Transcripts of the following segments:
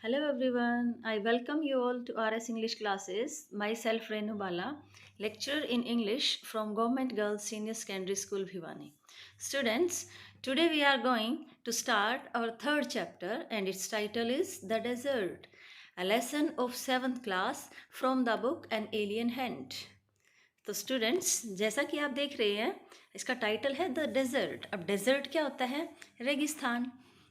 Hello everyone, I welcome you all to RS English classes. Myself Renu Bala, lecturer in English from Government Girls Senior Secondary School Bhiwani. Students, today we are going to start our third chapter and its title is The Desert, a lesson of 7th class from the book An Alien Hand. तो students जैसा कि आप देख रहे हैं इसका title है the desert. अब डेजर्ट क्या होता है? रेगिस्तान।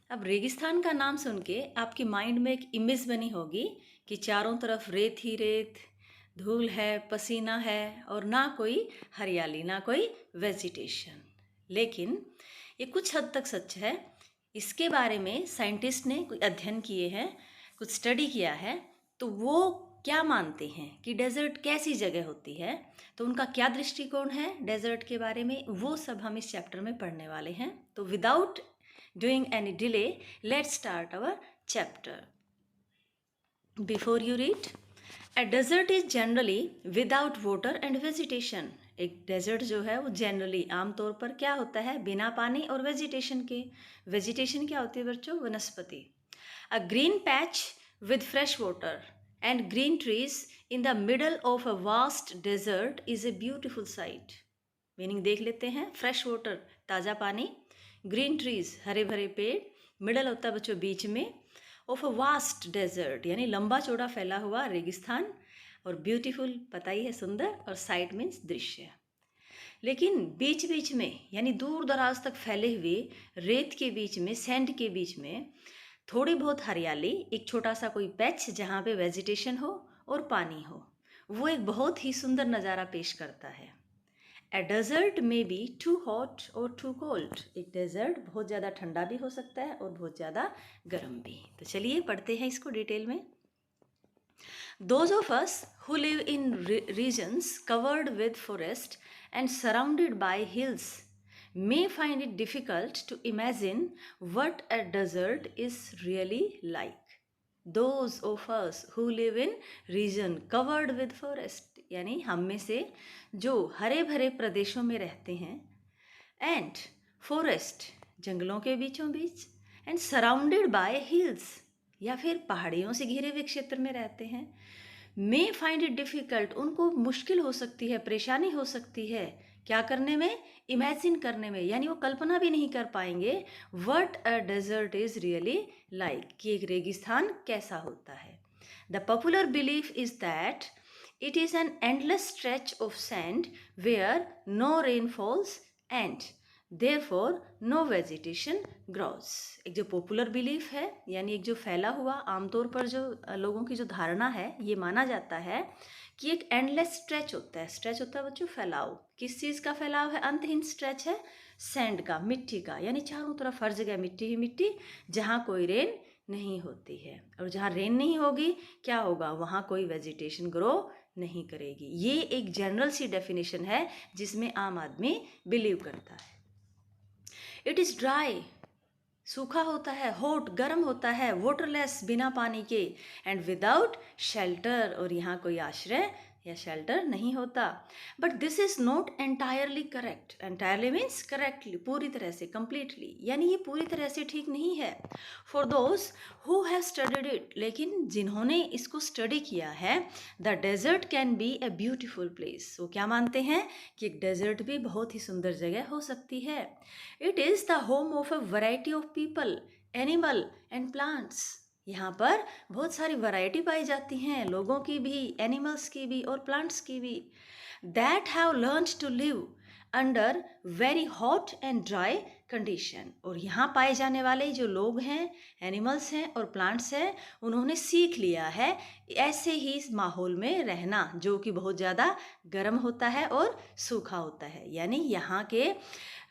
अब रेगिस्तान का नाम सुन के आपके माइंड में एक इमेज बनी होगी कि चारों तरफ रेत ही रेत, धूल है, पसीना है और ना कोई हरियाली, ना कोई वेजिटेशन। लेकिन ये कुछ हद तक सच है। इसके बारे में साइंटिस्ट ने कोई अध्ययन किए हैं, कुछ स्टडी किया है, तो वो क्या मानते हैं कि डेजर्ट कैसी जगह होती है, तो उनका क्या दृष्टिकोण है डेजर्ट के बारे में, वो सब हम इस चैप्टर में पढ़ने वाले हैं। तो without doing any delay let's start our chapter. Before you read, a desert is generally without water and vegetation. एक डेजर्ट जो है वो जनरली आमतौर पर क्या होता है? बिना पानी और वेजिटेशन के। वेजिटेशन क्या होती है बच्चों? वनस्पति। A green patch with fresh water and green trees in the middle of a vast desert is a beautiful sight. Meaning देख लेते हैं। फ्रेश वाटर ताज़ा पानी, ग्रीन ट्रीज हरे भरे पेड़, मिडल होता है बच्चों बीच में, ऑफ अ वास्ट डेजर्ट यानी लंबा चौड़ा फैला हुआ रेगिस्तान, और ब्यूटीफुल पता ही है सुंदर, और साइट मीन्स दृश्य। लेकिन बीच बीच में यानी दूर दराज तक फैले हुए रेत के बीच में, सैंड के बीच में थोड़ी बहुत हरियाली, एक छोटा सा कोई पैच जहाँ पे वेजिटेशन हो और पानी हो, वो एक बहुत ही सुंदर नज़ारा पेश करता है। ए डेजर्ट में बी टू हॉट और टू कोल्ड। एक डेजर्ट बहुत ज़्यादा ठंडा भी हो सकता है और बहुत ज़्यादा गर्म भी। तो चलिए पढ़ते हैं इसको डिटेल में। Those of us who live in regions covered with forest and surrounded by hills may find it difficult to imagine what a desert is really like. Those of us who live in region covered with forest यानी हम में से जो हरे भरे प्रदेशों में रहते हैं, एंड फॉरेस्ट जंगलों के बीचों बीच, एंड सराउंडेड बाय हिल्स या फिर पहाड़ियों से घिरे हुए क्षेत्र में रहते हैं, मे फाइंड इट डिफ़िकल्ट उनको मुश्किल हो सकती है, परेशानी हो सकती है क्या करने में? इमेजिन करने में, यानी वो कल्पना भी नहीं कर पाएंगे what a desert is really like, कि एक रेगिस्तान कैसा होता है। The popular belief is that it is an endless stretch of sand where no rain falls and therefore no vegetation grows. एक जो पॉपुलर बिलीफ है यानी एक जो फैला हुआ आमतौर पर जो लोगों की जो धारणा है, ये माना जाता है कि एक एंडलेस स्ट्रेच होता है। स्ट्रेच होता है बच्चों फैलाव। किस चीज़ का फैलाव है? अंतहीन स्ट्रेच है सैंड का, मिट्टी का, यानी चारों तरफ हर जगह मिट्टी ही मिट्टी, जहाँ कोई रेन नहीं होती है। और जहाँ रेन नहीं होगी क्या होगा? वहाँ कोई वेजिटेशन ग्रो नहीं करेगी। ये एक जनरल सी डेफिनेशन है जिसमें आम आदमी बिलीव करता है। इट इज़ ड्राई सूखा होता है, हॉट गर्म होता है, वाटरलेस बिना पानी के, एंड विदाउट शेल्टर और यहाँ कोई आश्रय या शेल्टर नहीं होता। But this is not entirely correct. Entirely means correctly, पूरी तरह से, कंप्लीटली, यानी ये पूरी तरह से ठीक नहीं है। For those who have studied it, लेकिन जिन्होंने इसको स्टडी किया है, the desert can be a beautiful place. वो क्या मानते हैं कि एक डेजर्ट भी बहुत ही सुंदर जगह हो सकती है। It is the home of a variety of people, animal and plants. यहाँ पर बहुत सारी वैरायटी पाई जाती हैं, लोगों की भी, एनिमल्स की भी और प्लांट्स की भी, that have learned to live under very hot and dry condition. और यहाँ पाए जाने वाले जो लोग हैं, एनिमल्स हैं और प्लांट्स हैं, उन्होंने सीख लिया है ऐसे ही इस माहौल में रहना जो कि बहुत ज़्यादा गर्म होता है और सूखा होता है। यानी यहाँ के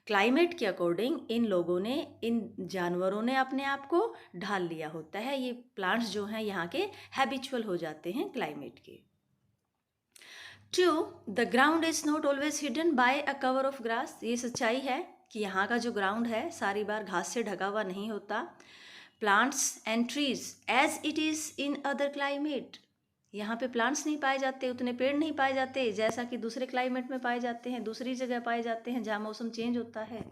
क्लाइमेट के अकॉर्डिंग इन लोगों ने, इन जानवरों ने अपने आप को ढाल लिया होता है। ये प्लांट्स जो हैं यहाँ के हैबिचुअल हो जाते हैं क्लाइमेट के। True, the ground is not always hidden bye a cover of grass. ये सच्चाई है कि यहाँ का जो ग्राउंड है सारी बार घास से ढका हुआ नहीं होता। Plants and trees as it is in other climate. यहाँ पे प्लांट्स नहीं पाए जाते, उतने पेड़ नहीं पाए जाते जैसा कि दूसरे क्लाइमेट में पाए जाते हैं, दूसरी जगह पाए जाते हैं जहाँ मौसम चेंज होता है।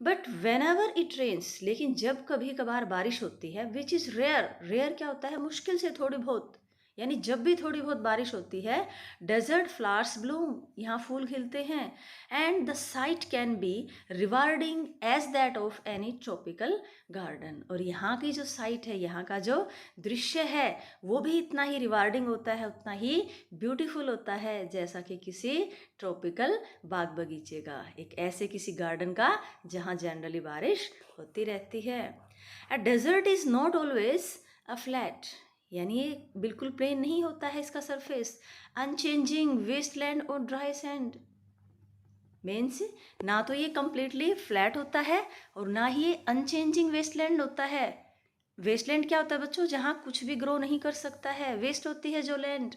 But whenever it rains, लेकिन जब कभी कभार बारिश होती है, विच इज़ रेयर, रेयर क्या होता है, मुश्किल से थोड़ी बहुत, यानी जब भी थोड़ी बहुत बारिश होती है, डेजर्ट फ्लावर्स ब्लूम, यहाँ फूल खिलते हैं, and the sight can be rewarding as that of any tropical garden, और यहाँ की जो साइट है, यहाँ का जो दृश्य है, वो भी इतना ही रिवार्डिंग होता है, उतना ही ब्यूटीफुल होता है, जैसा कि किसी ट्रॉपिकल बाग बगीचे का, एक ऐसे किसी गार्डन का जहाँ जनरली बारिश होती रहती है। A desert is not always a flat, यानी ये बिल्कुल प्लेन नहीं होता है इसका सरफेस, अनचेंजिंग वेस्टलैंड और ड्राई सैंड, मीन्स ना तो ये कम्प्लीटली फ्लैट होता है और ना ही ये अनचेंजिंग वेस्टलैंड होता है। वेस्टलैंड क्या होता है बच्चों, जहाँ कुछ भी ग्रो नहीं कर सकता है, वेस्ट होती है जो लैंड।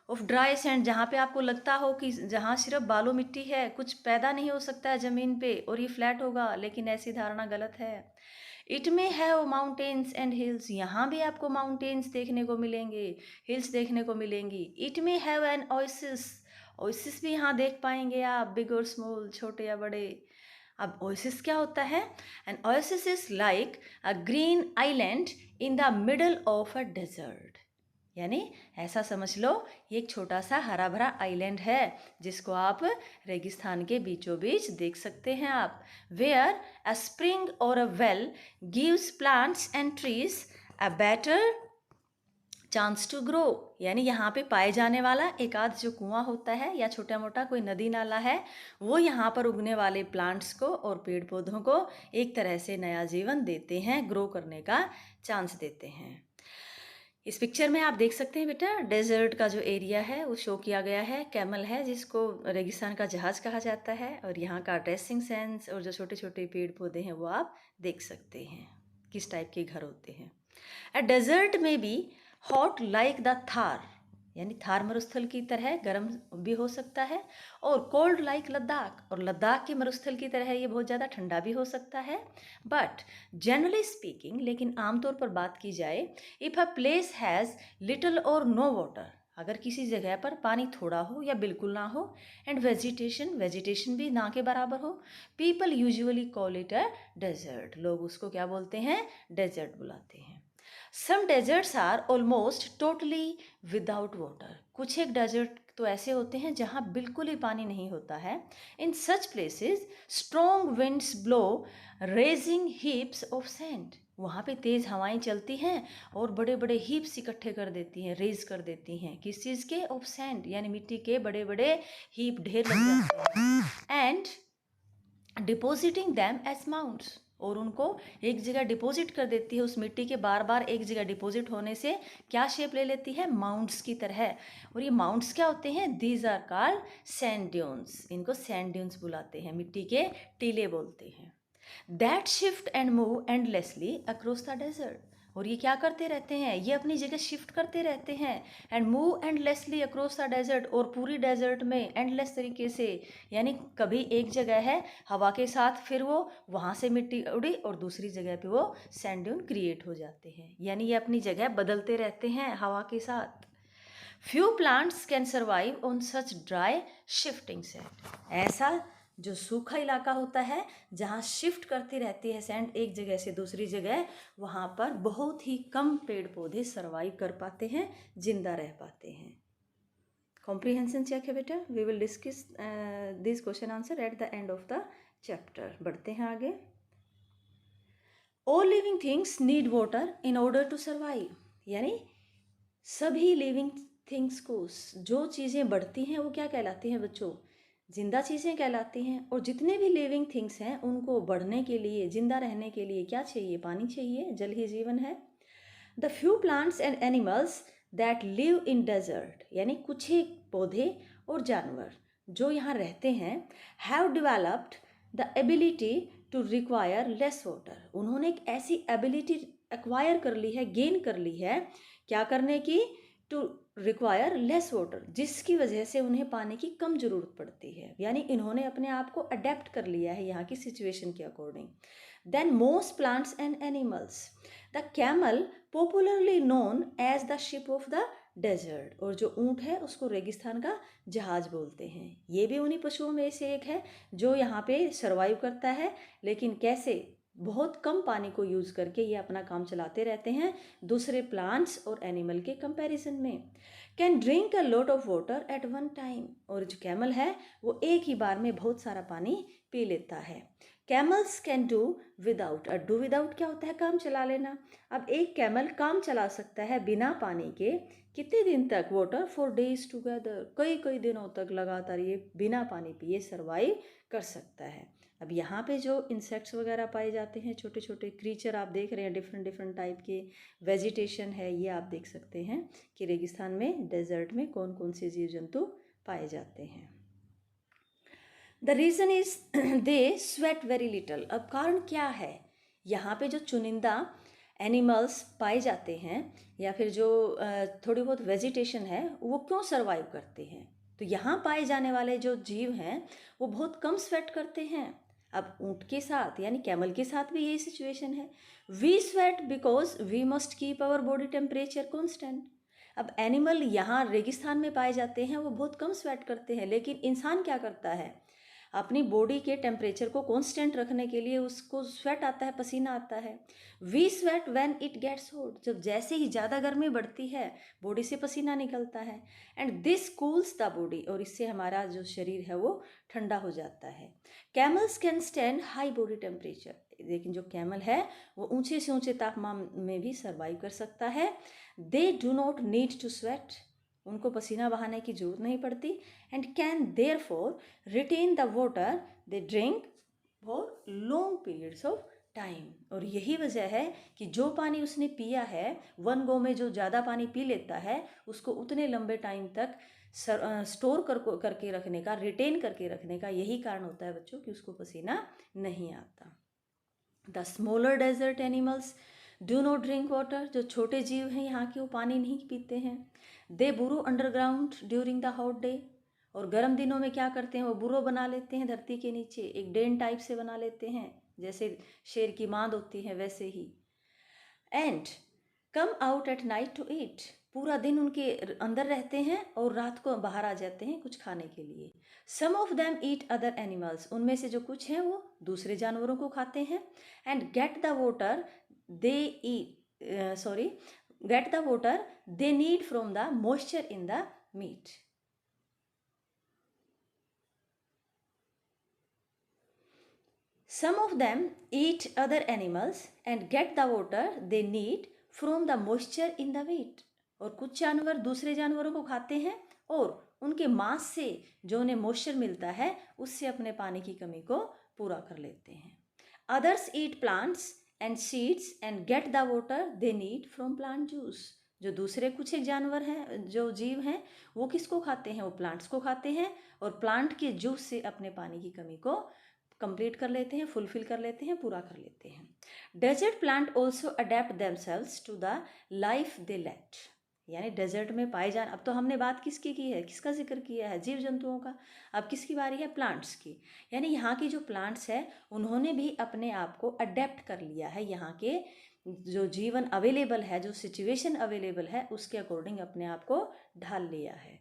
ऑफ ड्राई सैंड, जहाँ पे आपको लगता हो कि जहाँ सिर्फ बालू मिट्टी है, कुछ पैदा नहीं हो सकता है ज़मीन पे और ये फ्लैट होगा, लेकिन ऐसी धारणा गलत है। इट में हैव माउंटेन्स एंड हिल्स, यहाँ भी आपको माउंटेन्स देखने को मिलेंगे, हिल्स देखने को मिलेंगी। इट में हैव एन ओएसिस, ओएसिस भी यहाँ देख पाएंगे आप, बिग और स्मॉल, छोटे या बड़े। अब ओएसिस क्या होता है, an oasis is like a green island in the middle of a desert, यानी ऐसा समझ लो ये एक छोटा सा हरा भरा आइलैंड है जिसको आप रेगिस्तान के बीचों बीच देख सकते हैं आप। वेयर अ स्प्रिंग और a well gives plants and trees a better chance to grow, यानी यहाँ पे पाए जाने वाला एक आध जो कुआं होता है या छोटा मोटा कोई नदी नाला है, वो यहाँ पर उगने वाले प्लांट्स को और पेड़ पौधों को एक तरह से नया जीवन देते हैं, ग्रो करने का चांस देते हैं। इस पिक्चर में आप देख सकते हैं बेटा, डेजर्ट का जो एरिया है वो शो किया गया है, कैमल है जिसको रेगिस्तान का जहाज कहा जाता है, और यहाँ का ड्रेसिंग सेंस और जो छोटे छोटे पेड़ पौधे हैं वो आप देख सकते हैं किस टाइप के घर होते हैं। अ डेजर्ट में be hot like the Thar, यानी थार मरुस्थल की तरह गर्म भी हो सकता है, और कोल्ड लाइक लद्दाख, और लद्दाख के मरुस्थल की तरह ये बहुत ज़्यादा ठंडा भी हो सकता है। बट जनरली स्पीकिंग, लेकिन आमतौर पर बात की जाए, if a place has little और नो वाटर, अगर किसी जगह पर पानी थोड़ा हो या बिल्कुल ना हो, एंड वेजिटेशन, वेजिटेशन भी ना के बराबर हो, people usually call it a desert, लोग उसको क्या बोलते हैं, डेजर्ट बुलाते हैं। Some deserts are almost totally without water, कुछ एक डेजर्ट तो ऐसे होते हैं जहाँ बिल्कुल ही पानी नहीं होता है। In such places strong winds blow raising heaps of sand, वहाँ पे तेज़ हवाएं चलती हैं और बड़े बड़े हीप्स इकट्ठे कर देती हैं, रेज कर देती हैं, किस चीज़ के, ऑफ सैंड, यानी मिट्टी के बड़े बड़े हीप ढेर लग जाते हैं, and depositing them as mounds, और उनको एक जगह डिपॉजिट कर देती है, उस मिट्टी के बार बार एक जगह डिपॉजिट होने से क्या शेप ले लेती है, माउंट्स की तरह। और ये माउंट्स क्या होते हैं, these are called sand dunes, इनको सैंड ड्यून्स बुलाते हैं, मिट्टी के टीले बोलते हैं। That shift and move endlessly across the desert, और ये क्या करते रहते हैं, ये अपनी जगह शिफ्ट करते रहते हैं, and move endlessly across the desert, और पूरी डेजर्ट में एंडलेस तरीके से, यानी कभी एक जगह है हवा के साथ, फिर वो वहाँ से मिट्टी उड़ी और दूसरी जगह पे वो सैंड ड्यून क्रिएट हो जाते हैं, यानी ये अपनी जगह बदलते रहते हैं हवा के साथ। Few plants can survive on such dry shifting sand, ऐसा जो सूखा इलाका होता है जहाँ शिफ्ट करती रहती है सैंड एक जगह से दूसरी जगह, वहाँ पर बहुत ही कम पेड़ पौधे सर्वाइव कर पाते हैं, जिंदा रह पाते हैं। कॉम्प्रिहेंशन चेक है बेटा, we will discuss this question answer at the end of the chapter. बढ़ते हैं आगे। All living things need water in order to survive, यानी सभी लिविंग थिंग्स को, जो चीज़ें बढ़ती हैं वो क्या कहलाती हैं बच्चों, जिंदा चीज़ें कहलाती हैं, और जितने भी लिविंग थिंग्स हैं उनको बढ़ने के लिए, जिंदा रहने के लिए क्या चाहिए, पानी चाहिए, जल ही जीवन है। The few plants and animals that live in desert, यानी कुछ ही पौधे और जानवर जो यहाँ रहते हैं, have developed the ability to require less water, उन्होंने एक ऐसी एबिलिटी एक्वायर कर ली है, गेन कर ली है, क्या करने की, टू रिक्वायर लेस वाटर, जिसकी वजह से उन्हें पानी की कम ज़रूरत पड़ती है, यानी इन्होंने अपने आप को अडेप्ट कर लिया है यहाँ की सिचुएशन के according. Then most plants and animals, the camel popularly known as the ship of the desert, और जो ऊँट है उसको रेगिस्तान का जहाज बोलते हैं। ये भी उन्हीं पशुओं में से एक है जो यहाँ पे सरवाइव करता है, लेकिन कैसे, बहुत कम पानी को यूज़ करके ये अपना काम चलाते रहते हैं दूसरे प्लांट्स और एनिमल के कंपैरिजन में। Can drink a lot of water at one time, और जो कैमल है वो एक ही बार में बहुत सारा पानी पी लेता है। Camels can do without, do without क्या होता है, काम चला लेना। अब एक कैमल काम चला सकता है बिना पानी के कितने दिन तक, वाटर फॉर डेज टुगेदर, कई कई दिनों तक लगातार ये बिना पानी पिए सरवाइव कर सकता है। अब यहाँ पे जो इंसेक्ट्स वगैरह पाए जाते हैं, छोटे छोटे क्रीचर आप देख रहे हैं, डिफरेंट डिफरेंट टाइप के वेजिटेशन है, ये आप देख सकते हैं कि रेगिस्तान में, डेजर्ट में कौन कौन से जीव जंतु पाए जाते हैं। The reason is they sweat very little. अब कारण क्या है, यहाँ पे जो चुनिंदा एनिमल्स पाए जाते हैं या फिर जो थोड़ी बहुत वेजिटेशन है वो क्यों सरवाइव करते हैं, तो यहाँ पाए जाने वाले जो जीव हैं वो बहुत कम स्वेट करते हैं। अब ऊँट के साथ यानी कैमल के साथ भी यही सिचुएशन है। We sweat because we must keep our body temperature constant. अब एनिमल यहाँ रेगिस्तान में पाए जाते हैं वो बहुत कम स्वेट करते हैं, लेकिन इंसान क्या करता है, अपनी बॉडी के टेम्परेचर को कांस्टेंट रखने के लिए उसको स्वेट आता है, पसीना आता है। We sweat when it gets hot, जब जैसे ही ज़्यादा गर्मी बढ़ती है बॉडी से पसीना निकलता है। And this cools the body, और इससे हमारा जो शरीर है वो ठंडा हो जाता है। Camels can stand high body temperature, लेकिन जो कैमल है वो ऊंचे से ऊंचे तापमान में भी सर्वाइव कर सकता है। They do not need to sweat, उनको पसीना बहाने की जरूरत नहीं पड़ती। And can therefore retain the water they drink for long periods of time, और यही वजह है कि जो पानी उसने पिया है, वन गो में जो ज़्यादा पानी पी लेता है उसको उतने लंबे टाइम तक स्टोर करके रखने का, रिटेन करके रखने का यही कारण होता है बच्चों कि उसको पसीना नहीं आता। The smaller desert animals do not drink water, जो छोटे जीव हैं यहाँ के वो पानी नहीं पीते हैं। They burrow underground during the hot day, और गर्म दिनों में क्या करते हैं, वो बुरो बना लेते हैं धरती के नीचे, एक डेन टाइप से बना लेते हैं, जैसे शेर की मांद होती है वैसे ही। And come out at night to eat, पूरा दिन उनके अंदर रहते हैं और रात को बाहर आ जाते हैं कुछ खाने के लिए। Some of them eat other animals, उनमें से जो कुछ हैं वो दूसरे जानवरों को खाते हैं। And get the water they get the water they need from the moisture in the meat. Some of them eat other animals and get the water they need from the moisture in the meat. और कुछ जानवर दूसरे जानवरों को खाते हैं और उनके मांस से जो उन्हें मॉइस्चर मिलता है उससे अपने पानी की कमी को पूरा कर लेते हैं। Others eat plants and seeds and get the water they need from plant juice. जो दूसरे कुछ एक जानवर हैं, जो जीव हैं, वो किसको खाते हैं, वो प्लांट्स को खाते हैं और प्लांट के जूस से अपने पानी की कमी को कंप्लीट कर लेते हैं, फुलफिल कर लेते हैं, पूरा कर लेते हैं। Desert plant also adapt themselves to the life they lead, यानी डेजर्ट में पाए जाने, अब तो हमने बात किसकी की है, किसका जिक्र किया है, जीव जंतुओं का। अब किसकी बारी है, प्लांट्स की। यानी यहाँ की जो प्लांट्स है उन्होंने भी अपने आप को अडेप्ट कर लिया है, यहाँ के जो जीवन अवेलेबल है, जो सिचुएशन अवेलेबल है उसके अकॉर्डिंग अपने आप को ढाल लिया है।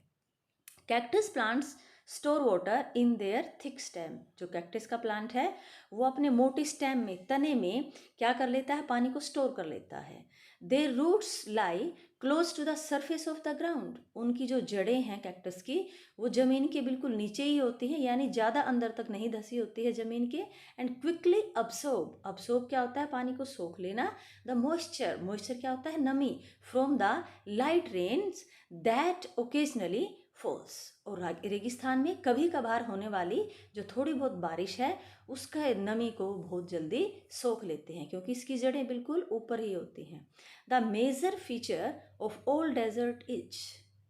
Cactus plants store water in their thick stem, जो कैक्टस का प्लांट है वो अपने मोटे स्टेम में, तने में क्या कर लेता है, पानी को स्टोर कर लेता है। Their roots lie close to the surface of the ground, उनकी जो जड़ें हैं कैक्टस की वो ज़मीन के बिल्कुल नीचे ही होती हैं, यानी ज़्यादा अंदर तक नहीं धसी होती है ज़मीन के। एंड क्विकली अब्सॉर्ब, अब्सॉर्ब क्या होता है, पानी को सोख लेना। द मॉइस्चर, मॉइस्चर क्या होता है, नमी। From the light rains that occasionally falls, और रेगिस्तान में कभी कभार होने वाली जो थोड़ी बहुत बारिश है उसका नमी को बहुत जल्दी सोख लेते हैं क्योंकि इसकी जड़ें बिल्कुल ऊपर ही होती हैं। The major feature of all desert is,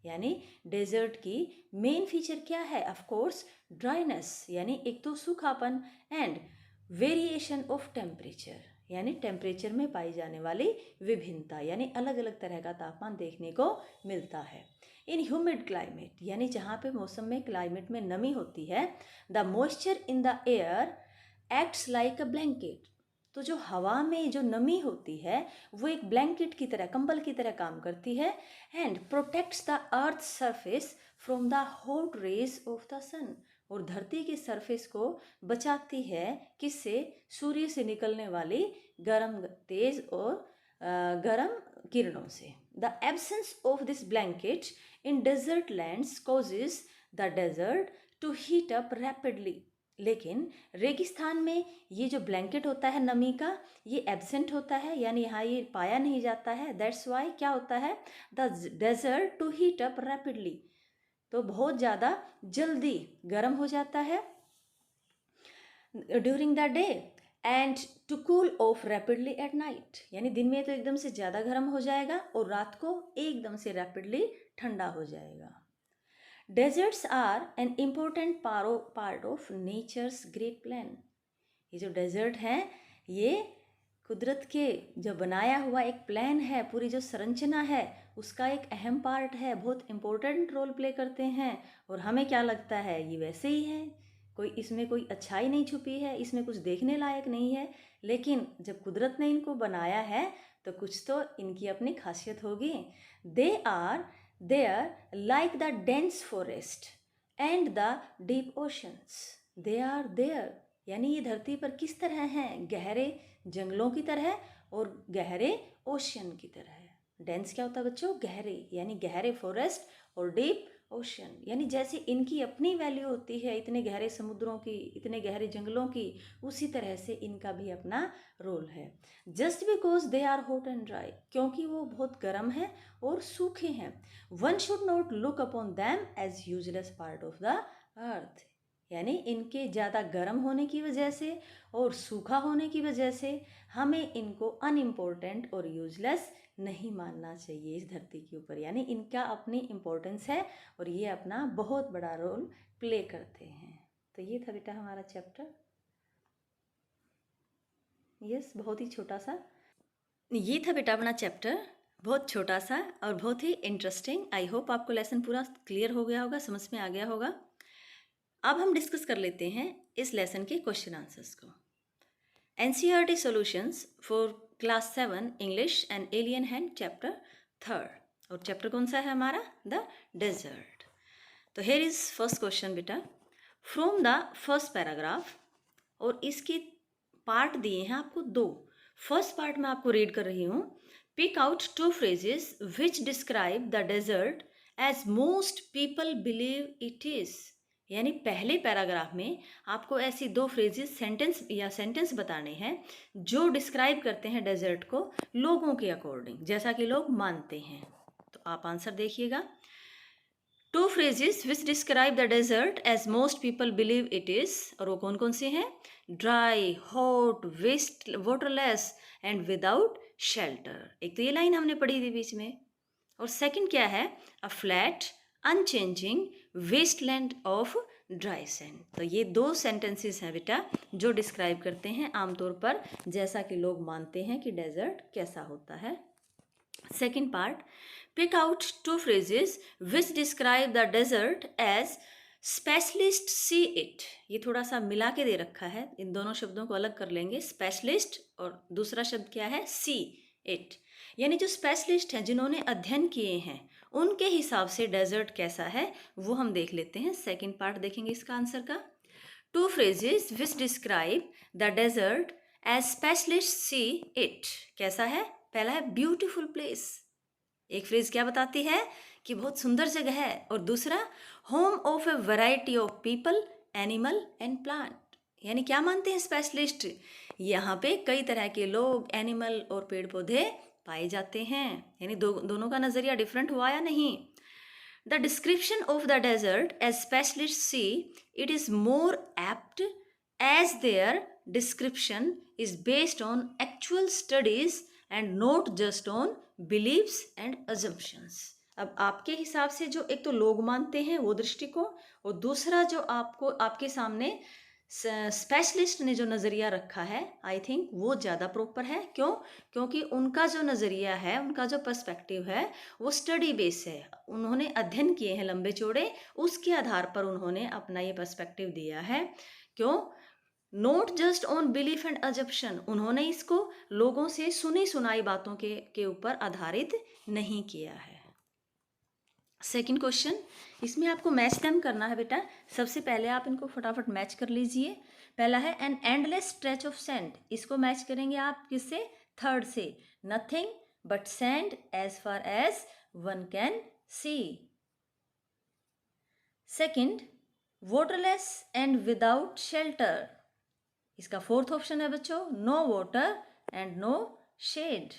यानी डेजर्ट की मेन फीचर क्या है, ऑफ कोर्स ड्राइनेस, यानी एक तो सूखापन, एंड वेरिएशन ऑफ टेम्परेचर, यानी टेम्परेचर में पाई जाने वाली विभिन्नता, यानी अलग अलग तरह का तापमान देखने को मिलता है। इन ह्यूमिड क्लाइमेट, यानी जहाँ पे मौसम में, क्लाइमेट में नमी होती है, the moisture in the air acts like a blanket, तो जो हवा में जो नमी होती है वो एक ब्लैंकेट की तरह, कंबल की तरह काम करती है and protects the earth surface from the hot rays of the sun, और धरती के सरफेस को बचाती है किससे? सूर्य से निकलने वाली गर्म, तेज और गर्म किरणों से। The absence of this blanket in desert lands causes the desert to heat up rapidly, लेकिन रेगिस्तान में ये जो ब्लैंकेट होता है नमी का, ये एब्सेंट होता है, यानी यहाँ ये पाया नहीं जाता है। दैट्स वाई क्या होता है? The desert to heat up rapidly, तो बहुत ज़्यादा जल्दी गर्म हो जाता है during the day and to cool off rapidly at night, यानी दिन में तो एकदम से ज़्यादा गर्म हो जाएगा और रात को एकदम से रैपिडली ठंडा हो जाएगा। Deserts are an important part of nature's great plan, ये जो डेजर्ट हैं ये कुदरत के जो बनाया हुआ एक प्लान है, पूरी जो संरचना है उसका एक अहम पार्ट है, बहुत इम्पोर्टेंट रोल प्ले करते हैं। और हमें क्या लगता है ये वैसे ही है, कोई इसमें कोई अच्छाई नहीं छुपी है, इसमें कुछ देखने लायक नहीं है, लेकिन जब कुदरत ने इनको बनाया है तो कुछ तो इनकी अपनी खासियत होगी। They are there like the dense forest and the deep oceans, they are there यानी ये धरती पर किस तरह हैं? गहरे जंगलों की तरह और गहरे ओशियन की तरह। डेंस क्या होता है बच्चों? गहरे, यानी गहरे फॉरेस्ट, और डीप ओशियन यानी जैसे इनकी अपनी वैल्यू होती है इतने गहरे समुद्रों की, इतने गहरे जंगलों की, उसी तरह से इनका भी अपना रोल है। Just because they are hot and dry, क्योंकि वो बहुत गर्म है और सूखे हैं। One should not look upon them as useless part of the earth, यानी इनके ज़्यादा गर्म होने की वजह से और सूखा होने की वजह से हमें इनको अनइम्पोर्टेंट और यूजलेस नहीं मानना चाहिए इस धरती के ऊपर, यानी इनका अपनी इम्पोर्टेंस है और ये अपना बहुत बड़ा रोल प्ले करते हैं। तो ये था बेटा हमारा चैप्टर। यस, बहुत ही छोटा सा ये था बेटा अपना चैप्टर, बहुत छोटा सा और बहुत ही इंटरेस्टिंग। आई होप आपको लेसन पूरा क्लियर हो गया होगा, समझ में आ गया होगा। अब हम डिस्कस कर लेते हैं इस लेसन के क्वेश्चन आंसर्स को। NCERT solutions for class 7 English and Alien Hand chapter 3, और चैप्टर कौन सा है हमारा? The desert. तो हियर इज फर्स्ट क्वेश्चन बेटा, फ्रॉम द फर्स्ट पैराग्राफ, और इसके पार्ट दिए हैं आपको 2। फर्स्ट पार्ट मैं आपको रीड कर रही हूँ। Pick out 2 phrases which describe the desert as most people believe it is, यानी पहले पैराग्राफ में आपको ऐसी 2 फ्रेजेस सेंटेंस बताने हैं जो डिस्क्राइब करते हैं डेजर्ट को लोगों के अकॉर्डिंग, जैसा कि लोग मानते हैं। तो आप आंसर देखिएगा। 2 phrases which describe the desert as most people believe it is, और वो कौन कौन से हैं? Dry, hot, waste, waterless and without shelter. एक तो ये लाइन हमने पढ़ी थी बीच में, और सेकंड क्या है? A flat unchanging wasteland of dry sand. तो ये 2 सेंटेंसेस हैं बेटा जो डिस्क्राइब करते हैं आमतौर पर जैसा कि लोग मानते हैं कि डेजर्ट कैसा होता है। Second part, pick out 2 phrases which describe the desert as specialist see it. ये थोड़ा सा मिला के दे रखा है, इन दोनों शब्दों को अलग कर लेंगे। स्पेशलिस्ट और दूसरा शब्द क्या है? सी इट, यानी जो स्पेशलिस्ट हैं जिन्होंने अध्ययन किए हैं उनके हिसाब से डेजर्ट कैसा है वो हम देख लेते हैं। सेकंड पार्ट देखेंगे इसका आंसर का। 2 phrases which describe the desert as specialist see it, कैसा है? पहला है ब्यूटीफुल प्लेस, एक फ्रेज क्या बताती है? कि बहुत सुंदर जगह है, और दूसरा home of A variety of people, animal and plant, यानी क्या मानते हैं स्पेशलिस्ट? यहाँ पे कई तरह के लोग, एनिमल और पेड़ पौधे पाए जाते हैं, यानी दोनों का नज़रिया डिफरेंट हुआ या नहीं? The description of the desert as specialist see it is more apt as their description is based on actual studies and not just on beliefs and assumptions. अब आपके हिसाब से जो एक तो लोग मानते हैं वो दृष्टिकोण, और दूसरा जो आपको आपके सामने स्पेशलिस्ट ने जो नज़रिया रखा है, आई थिंक वो ज़्यादा प्रॉपर है। क्यों? क्योंकि उनका जो नज़रिया है, उनका जो पर्सपेक्टिव है वो स्टडी बेस है, उन्होंने अध्ययन किए हैं लंबे चौड़े, उसके आधार पर उन्होंने अपना ये पर्सपेक्टिव दिया है। क्यों? Not just on belief and assumption, उन्होंने इसको लोगों से सुनी सुनाई बातों के ऊपर आधारित नहीं किया है। सेकंड क्वेश्चन, इसमें आपको मैच देम करना है बेटा। सबसे पहले आप इनको फटाफट मैच कर लीजिए। पहला है an endless stretch of sand, इसको मैच करेंगे आप किससे? थर्ड से, nothing but sand as far as one can see. Second, waterless and without shelter, इसका फोर्थ ऑप्शन है बच्चों, no water and no shade.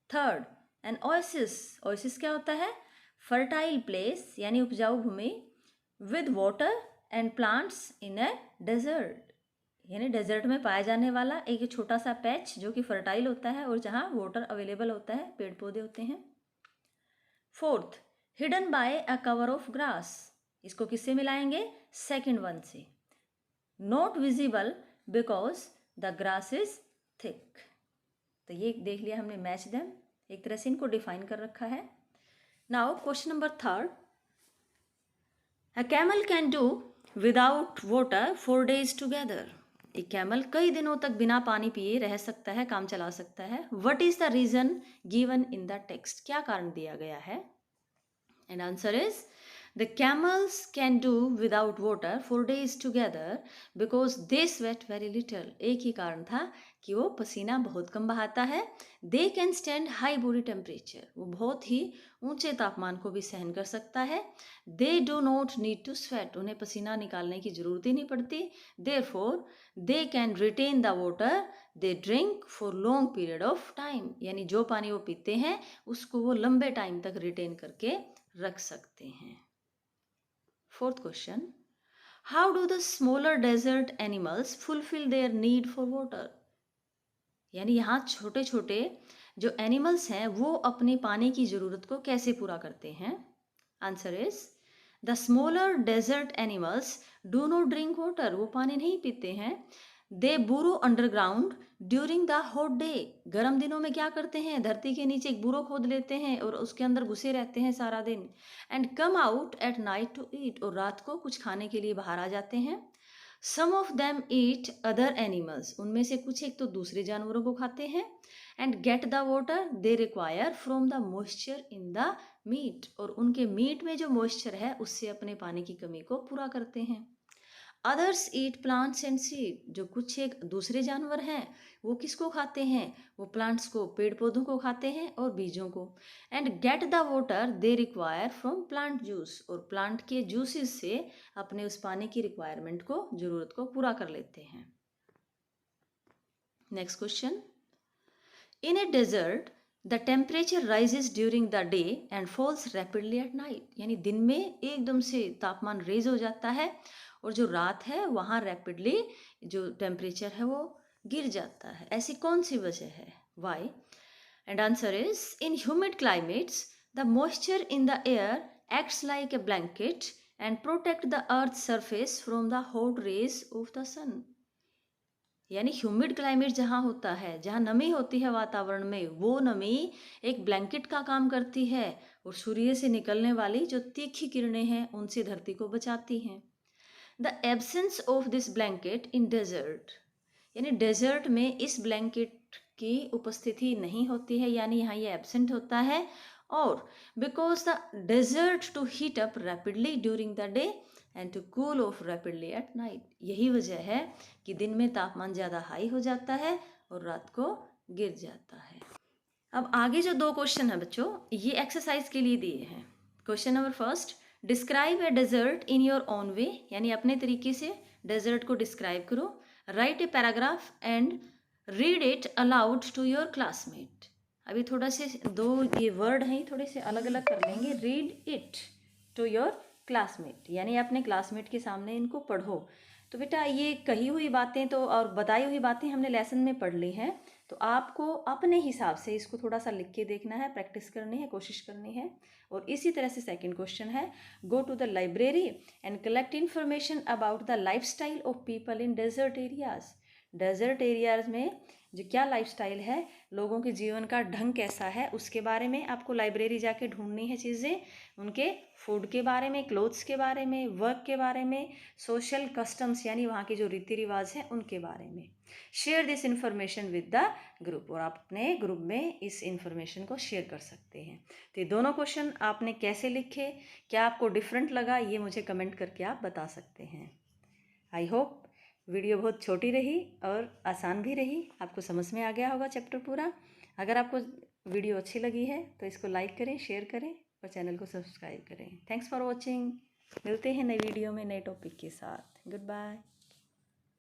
Third, an oasis, oasis क्या होता है? फर्टाइल प्लेस यानी उपजाऊ भूमि, with water and plants in a desert, यानी डेजर्ट में पाया जाने वाला एक छोटा सा पैच जो कि फर्टाइल होता है और जहाँ वाटर अवेलेबल होता है, पेड़ पौधे होते हैं। Fourth, hidden bye a cover of grass, इसको किससे मिलाएंगे? सेकंड वन से, not visible because the grass is thick. तो ये देख लिया हमने मैच देम, एक तरह से इनको डिफाइन कर रखा है। Now question number third, a camel can do without water 4 days together, एक कैमल कई दिनों तक बिना पानी पिए रह सकता है, काम चला सकता है। What is the reason given in the text, क्या कारण दिया गया है? And answer is the camels can do without water 4 days together because they sweat very little, एक ही कारण था कि वो पसीना बहुत कम बहाता है। They can stand high body temperature, वो बहुत ही ऊंचे तापमान को भी सहन कर सकता है। They do not need to sweat, उन्हें पसीना निकालने की जरूरत ही नहीं पड़ती। Therefore they can retain the water they drink for long period of time, यानी जो पानी वो पीते हैं उसको वो लंबे टाइम तक रिटेन करके रख सकते हैं। Fourth question, how do the smaller desert animals fulfil their need for water, यानी यहाँ छोटे छोटे जो एनिमल्स हैं वो अपने पानी की ज़रूरत को कैसे पूरा करते हैं? Answer is the smaller desert animals do not drink water, वो पानी नहीं पीते हैं। They burrow underground during the hot day, गर्म दिनों में क्या करते हैं? धरती के नीचे एक बुरो खोद लेते हैं और उसके अंदर घुसे रहते हैं सारा दिन। And come out at night to eat, और रात को कुछ खाने के लिए बाहर आ जाते हैं। Some of them eat other animals, उनमें से कुछ एक तो दूसरे जानवरों को खाते हैं। And get the water they require from the moisture in the meat, और उनके मीट में जो मॉइस्चर है उससे अपने पानी की कमी को पूरा करते हैं। Others eat plants and seed, जो कुछ एक दूसरे जानवर हैं वो किसको खाते हैं? वो प्लांट्स को, पेड़ पौधों को खाते हैं और बीजों को। And get the water they require from plant juice, और प्लांट के जूसेस से अपने उस पानी की रिक्वायरमेंट को, जरूरत को पूरा कर लेते हैं। Next question, in a desert the temperature rises during the day and falls rapidly at night, यानी दिन में एकदम से तापमान रेज हो जाता है और जो रात है वहाँ रैपिडली जो टेम्परेचर है वो गिर जाता है। ऐसी कौन सी वजह है? Why? And answer is in humid climates the moisture in the air acts like a blanket and protect the earth surface from the hot rays of the sun, यानी ह्यूमिड क्लाइमेट जहाँ होता है, जहाँ नमी होती है वातावरण में, वो नमी एक ब्लैंकेट का काम करती है और सूर्य से निकलने वाली जो तीखी किरणें हैं उनसे धरती को बचाती हैं। The absence of this blanket in desert, यानी डेजर्ट में इस ब्लैंकेट की उपस्थिति नहीं होती है, यानी यहाँ ये एब्सेंट होता है। और because the desert to heat up rapidly during the day and to cool off rapidly at night, यही वजह है कि दिन में तापमान ज़्यादा हाई हो जाता है और रात को गिर जाता है। अब आगे जो 2 क्वेश्चन है बच्चों, ये एक्सरसाइज के लिए दिए हैं। Question number first, describe a desert in your own way, यानी अपने तरीके से डेजर्ट को डिस्क्राइब करो। Write a paragraph and read it aloud to your classmate. अभी थोड़ा से 2 ये वर्ड हैं, थोड़े से अलग अलग कर लेंगे। Read it to your classmate, यानी अपने क्लासमेट के सामने इनको पढ़ो। तो बेटा ये कही हुई बातें तो और बताई हुई बातें हमने लेसन में पढ़ ली हैं, तो आपको अपने हिसाब से इसको थोड़ा सा लिख के देखना है, प्रैक्टिस करनी है, कोशिश करनी है। और इसी तरह से सेकंड क्वेश्चन है, go to the library and collect information about the lifestyle of people in desert areas. Desert areas में जो क्या लाइफस्टाइल है, लोगों के जीवन का ढंग कैसा है, उसके बारे में आपको लाइब्रेरी जाके ढूंढनी है चीज़ें। उनके फूड के बारे में, क्लोथ्स के बारे में, वर्क के बारे में, सोशल कस्टम्स यानी वहाँ के जो रीति रिवाज हैं उनके बारे में। Share this information with the group, और आप अपने ग्रुप में इस इन्फॉर्मेशन को शेयर कर सकते हैं। तो ये दोनों क्वेश्चन आपने कैसे लिखे, क्या आपको डिफरेंट लगा, ये मुझे कमेंट करके आप बता सकते हैं। आई होप वीडियो बहुत छोटी रही और आसान भी रही, आपको समझ में आ गया होगा चैप्टर पूरा। अगर आपको वीडियो अच्छी लगी है तो इसको लाइक करें, शेयर करें और चैनल को सब्सक्राइब करें। Thanks for watching. मिलते हैं नई वीडियो में नए टॉपिक के साथ। Good bye.